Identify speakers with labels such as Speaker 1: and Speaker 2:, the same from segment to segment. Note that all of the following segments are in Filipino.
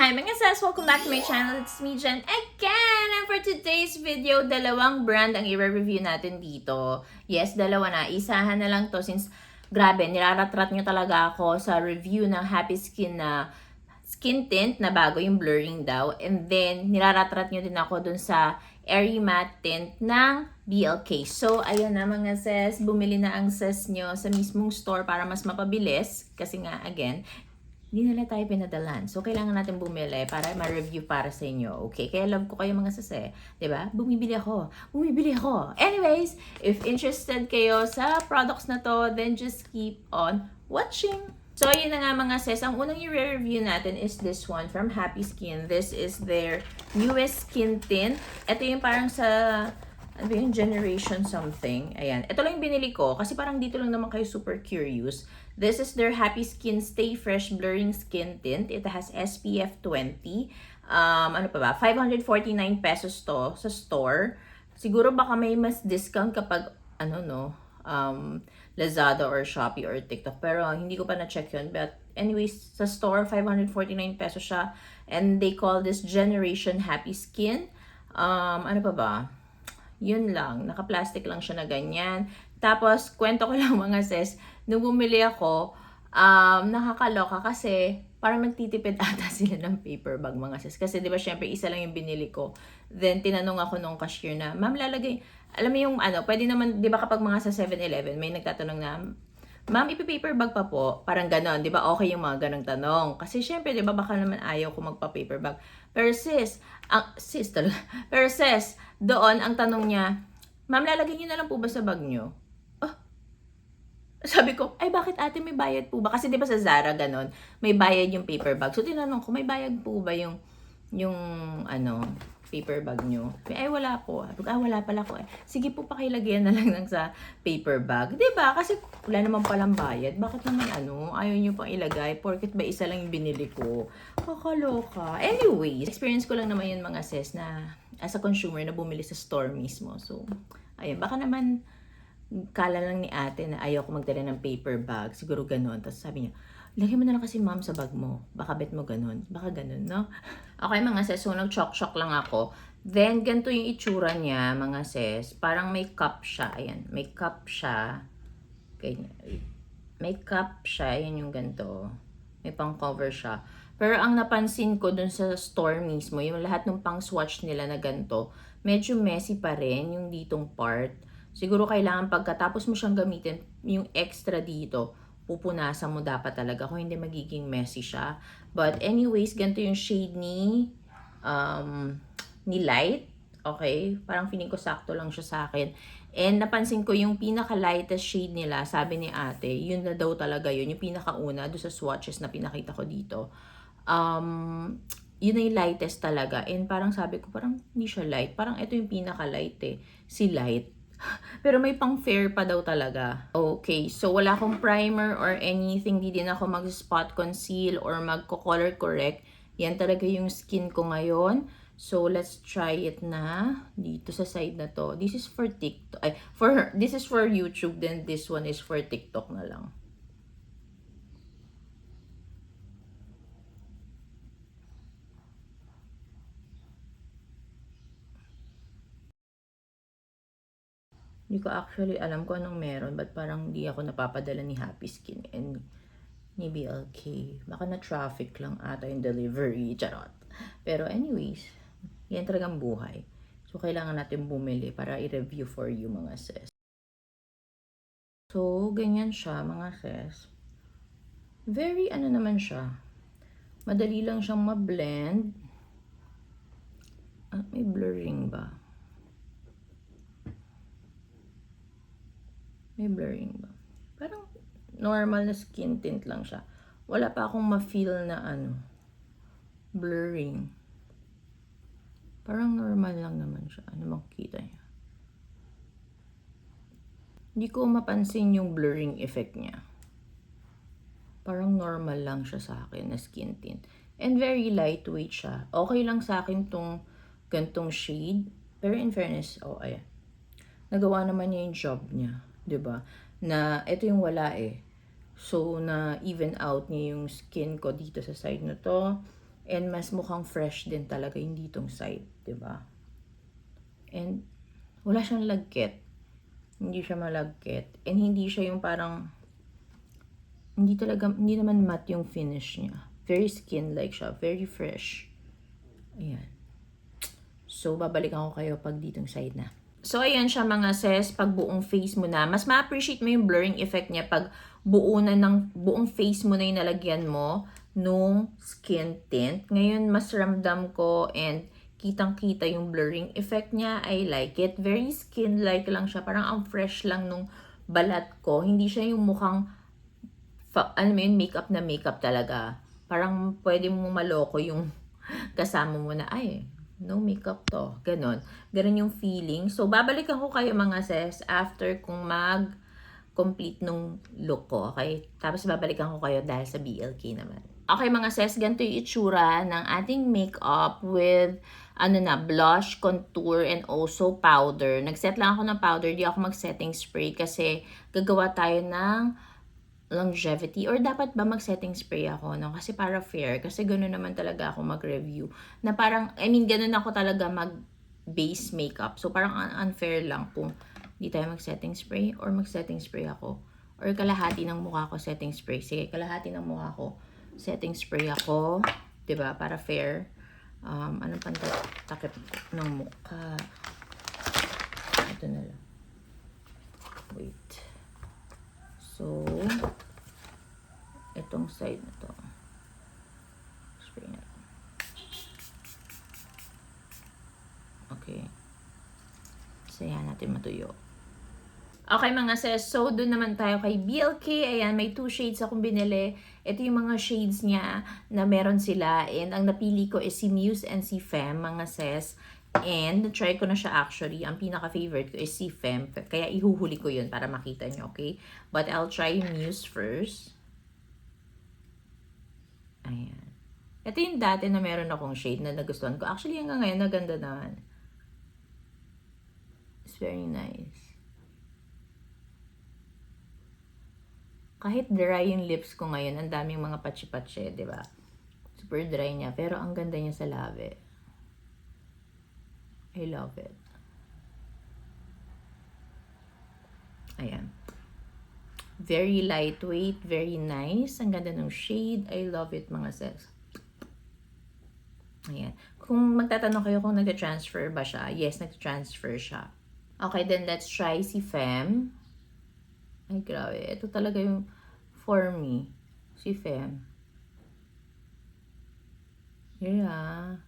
Speaker 1: Hi mga sis! Welcome back to my channel. It's me, Jen, again! And for today's video, dalawang brand ang i-review natin dito. Yes, dalawa na. Isahan na lang to since, grabe, niraratrat nyo talaga ako sa review ng Happy Skin na skin tint na bago yung blurring daw. And then, niraratrat nyo din ako dun sa Airy Matte Tint ng BLK. So, ayun na mga sis. Bumili na ang sis nyo sa mismong store para mas mapabilis. Kasi nga, again, hindi nila tayo pinadalan. So, kailangan natin bumili para ma-review para sa inyo. Okay? Kaya love ko kayo mga sase. Diba? Bumibili ako. Bumibili ako. Anyways, if interested kayo sa products na to, then just keep on watching. So, yun na nga mga sis. Ang unang i-review natin is this one from Happy Skin. This is their newest skin tint. Ito yung parang sa ano ba yung generation something. Ayan. Ito lang yung binili ko kasi parang dito lang naman kayo super curious. This is their Happy Skin Stay Fresh Blurring Skin Tint. It has SPF 20. Ano pa ba? 549 pesos to sa store. Siguro baka may mas discount kapag Lazada or Shopee or TikTok. Pero hindi ko pa na-check yun. But anyways, sa store, 549 pesos siya. And they call this Generation Happy Skin. Ano pa ba? Yun lang. Naka-plastic lang siya na ganyan. Tapos, kwento ko lang mga sis, nung bumili ako, nakakaloka kasi parang nagtitipid ata sila ng paper bag mga sis. Kasi di ba syempre isa lang yung binili ko. Then tinanong ako nung cashier na, ma'am lalagay, alam mo yung pwede naman, di ba kapag mga sa 7-Eleven, may nagtatanong na, ma'am, ipi-paper bag pa po? Parang ganon, di ba okay yung mga ganong tanong? Kasi syempre, di ba baka naman ayaw ko magpa-paper bag. Pero sis, pero sis, doon ang tanong niya, ma'am, lalagay niyo na lang po ba sa bag niyo? Sabi ko, ay bakit ate may bayad po ba? Kasi di ba sa Zara ganon, may bayad yung paper bag. So tinanong ko, may bayad po ba yung paper bag nyo? Ay wala po. Wala pala ko. Sige po pakilagyan na lang ng sa paper bag. Di ba? Kasi wala naman palang bayad. Bakit naman ayaw nyo pang ilagay? Porket ba isa lang yung binili ko? Kakaloka. Anyways, experience ko lang naman yun mga sis na as a consumer na bumili sa store mismo. So, ayun, baka naman kala lang ni ate na ayaw ko magdala ng paper bag. Siguro ganun. Tapos sabi niya, lagyan mo na lang kasi ma'am sa bag mo. Baka bet mo ganun. Baka ganun, no? Okay mga sis, so nag-chok-chok lang ako. Then, ganito yung itsura niya, mga sis. Parang may cup siya. Ayan, may cup siya. Ganyan. May cup siya. Ayan yung ganito. May pang cover siya. Pero ang napansin ko dun sa store mismo, yung lahat ng pang swatch nila na ganito, medyo messy pa rin yung ditong part. Siguro kailangan pagkatapos mo siyang gamitin, yung extra dito, pupunasan mo dapat talaga kung hindi magiging messy siya. But anyways, ganito yung shade ni Light. Okay? Parang feeling ko sakto lang siya sa akin. And napansin ko yung pinaka-lightest shade nila, sabi ni ate, yun na daw talaga yun. Yung pinaka-una, doon sa swatches na pinakita ko dito. Yun na yung lightest talaga. And parang sabi ko, parang hindi siya light. Parang ito yung pinaka-light eh. Si Light. Pero may pang fair pa daw talaga. Okay, so wala akong primer or anything. Di din ako mag-spot conceal or magko-color correct. Yan talaga yung skin ko ngayon. So let's try it na dito sa side na to. This is for TikTok. This is for YouTube, then this one is for TikTok na lang. Hindi ko actually alam kung anong meron, but parang di ako napapadala ni Happy Skin and ni BLK. Baka na traffic lang ata yung delivery, charot. Pero anyways, yan talagang buhay. So, kailangan natin bumili para i-review for you mga sis. So, ganyan siya mga sis. Very naman siya. Madali lang siyang ma-blend. May blurring ba? May blurring ba? Parang normal na skin tint lang siya. Wala pa akong ma-feel na blurring. Parang normal lang naman siya. Ano makikita niya? Hindi ko mapansin yung blurring effect niya. Parang normal lang siya sa akin na skin tint. And very lightweight siya. Okay lang sa akin tong gantong shade. Pero in fairness, ayan. Nagawa naman niya yung job niya. 'Di ba? Na ito yung wala eh. So na even out niya yung skin ko dito sa side na to. And mas mukhang fresh din talaga yung ditong side, diba? And wala siyang lagkit. Hindi siya malagkit. And hindi siya yung parang, hindi naman matte yung finish niya. Very skin-like siya. Very fresh. Ayan. So, babalikan ko kayo pag ditong side na. So, ayan siya mga sis, pag buong face mo na. Mas ma-appreciate mo yung blurring effect niya pag buong face mo na yung nalagyan mo nung skin tint. Ngayon, mas ramdam ko and kitang-kita yung blurring effect niya. I like it. Very skin-like lang siya. Parang ang fresh lang nung balat ko. Hindi siya yung mukhang, alam mo yun, makeup na makeup talaga. Parang pwede mo maloko yung kasama mo na, ay, no makeup to. Ganon. Ganon yung feeling. So, babalikan ko kayo mga sis after kung complete nung look ko, okay? Tapos babalikan ko kayo dahil sa BLK naman. Okay mga sis, ganito yung itsura ng ating makeup with blush, contour, and also powder. Nag-set lang ako ng powder, di ako mag-setting spray kasi gagawa tayo ng longevity. Or dapat ba mag-setting spray ako, no? Kasi para fair. Kasi gano'n naman talaga ako mag-review. Na parang, gano'n ako talaga mag-base makeup. So parang unfair lang kung di tayo mag-setting spray or mag-setting spray ako. Or kalahati ng mukha ko setting spray. Sige, kalahati ng mukha ko setting spray ako. 'Di ba? Para fair. Anong pantakip ng mukha? Ito na lang. Wait. So, itong side na to. Spray na. Okay. Sayahan natin matuyo. Okay mga sis, so doon naman tayo kay BLK. Ayan, may 2 shades akong binili. Ito yung mga shades niya na meron sila. And ang napili ko is si Muse and si Femme, mga sis. And try ko na siya actually. Ang pinaka-favorite ko is si Femme. Kaya ihuhuli ko yun para makita nyo, okay? But I'll try Muse first. Ayan. Ito yung dati na meron akong shade na nagustuhan ko. Actually, hanggang ngayon, naganda naman. It's very nice. Kahit dry yung lips ko ngayon, ang daming mga patsi-patsi, di ba? Super dry niya, pero ang ganda niya sa labi. I love it. Ayan. Very lightweight, very nice. Ang ganda ng shade. I love it, mga sis. Ayan. Kung magtatanong kayo kung nag-transfer ba siya, yes, nag-transfer siya. Okay, then let's try si Femme. Ay, grabe. Ito talaga yung for me. Si Femme. Yeah.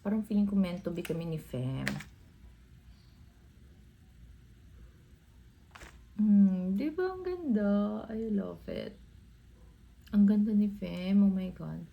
Speaker 1: Parang feeling ko meant to be kami ni Femme. Di ba ang ganda? I love it. Ang ganda ni Femme. Oh my God.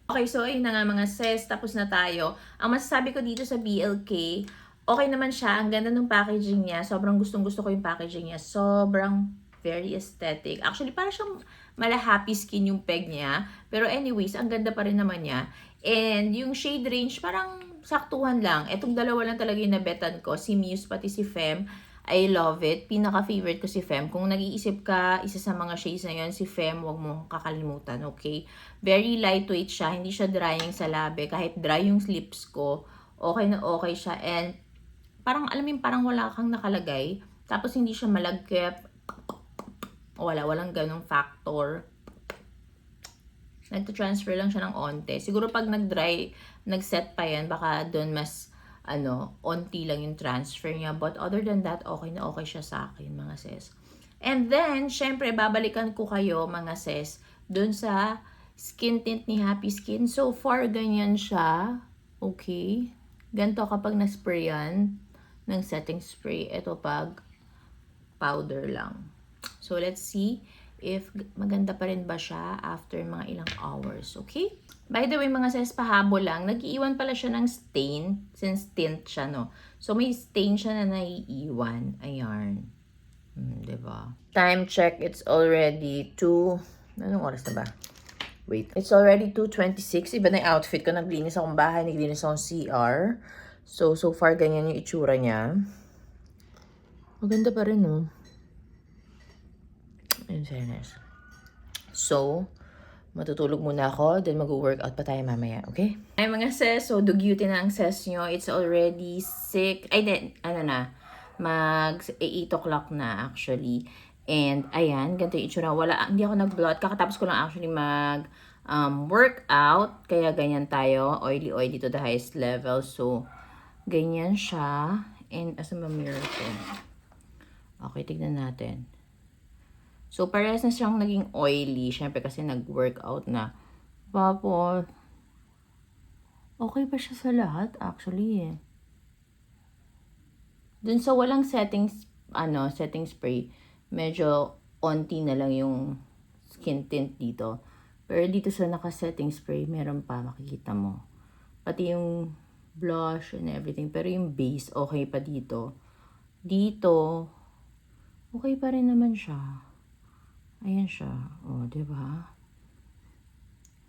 Speaker 1: Okay, so ayun na nga mga sis, tapos na tayo. Ang masasabi ko dito sa BLK, okay naman siya. Ang ganda ng packaging niya. Sobrang gustong-gusto ko yung packaging niya. Sobrang very aesthetic. Actually, parang siyang mala happy skin yung peg niya. Pero anyways, ang ganda pa rin naman niya. And yung shade range, parang saktuhan lang. Etong dalawa lang talaga yung nabetan ko. Si Muse, pati si Femme. I love it. Pinaka-favorite ko si Femme. Kung nag-iisip ka, isa sa mga shades na yun, si Femme, huwag mo kakalimutan, okay? Very lightweight siya. Hindi siya drying sa labi. Kahit dry yung lips ko, okay na okay siya. And parang, alam mo, parang wala kang nakalagay. Tapos hindi siya malagkip. Walang ganong factor. Nagto-transfer lang siya ng onte. Siguro pag nag-dry, nag-set pa yan, baka doon mas onti lang yung transfer niya. But other than that, okay na okay siya sa akin, mga sis. And then, syempre, babalikan ko kayo, mga sis, dun sa skin tint ni Happy Skin. So far, ganyan siya. Okay. Ganito kapag na-sprayan ng setting spray. Ito pag powder lang. So, let's see if maganda pa rin ba siya after mga ilang hours. Okay? By the way, mga sis, pahabol lang. Nag-iiwan pala siya ng stain since tint siya, no? So, may stain siya na naiiwan. Ayan. Diba? Time check. It's already 2... Anong oras na ba? Wait. It's already 2:26. Iba na yung outfit ko. Naglinis akong bahay. Naglinis akong CR. So far, ganyan yung itsura niya. Maganda pa rin, no? In fairness. So, matutulog muna ako, then mag-workout pa tayo mamaya, okay? Ay mga sis, so dugyutin na ang sis nyo. It's already 6, mag 8 o'clock na actually. And ayan, ganito yung itsura. Hindi ako nag-blot. Kakatapos ko lang actually workout. Kaya ganyan tayo. Oily to the highest level. So, ganyan siya. And asan ba mirror ko? Okay, tignan natin. So, parehas na siyang naging oily. Siyempre kasi nag-workout na. Tapos, okay pa siya sa lahat actually eh. Dun sa walang setting spray, medyo onti na lang yung skin tint dito. Pero dito sa naka-setting spray, meron pa, makikita mo. Pati yung blush and everything. Pero yung base, okay pa dito. Dito, okay pa rin naman siya. Ayan siya. O, diba?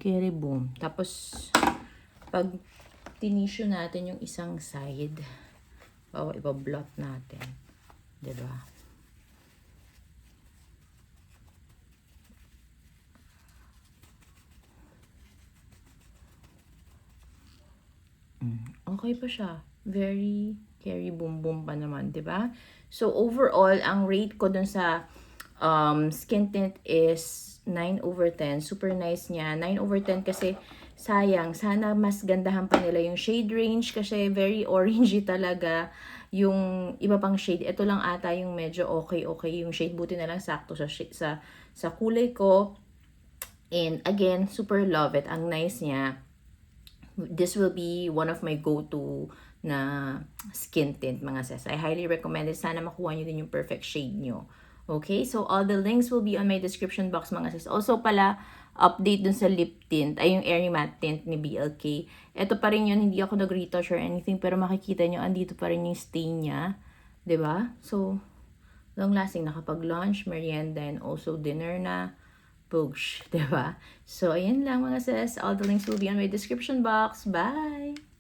Speaker 1: Keri boom. Tapos, pag tinisyo natin yung isang side, ipa-blot natin. Diba? Okay pa siya. Very carry boom boom pa naman, 'di ba? So overall, ang rate ko dun sa skin tint is 9/10. Super nice niya. 9/10 kasi sayang, sana mas gandahan pa nila yung shade range kasi very orangey talaga yung iba pang shade. Ito lang ata yung medyo okay yung shade, buti na lang sakto sa kulay ko. And again, super love it. Ang nice niya. This will be one of my go-to na skin tint, mga sis. I highly recommend it. Sana makuha nyo din yung perfect shade nyo. Okay? So, all the links will be on my description box, mga sis. Also pala, update dun sa lip tint, ay yung Airy Matte Tint ni BLK. Ito pa rin yun, hindi ako nag-retouch or anything, pero makikita nyo, andito pa rin yung stain niya. 'Di ba? So, long lasting, nakapag-lunch, merienda, and also dinner na. Boosh, diba? So, ayan lang mga sis. All the links will be on my description box. Bye!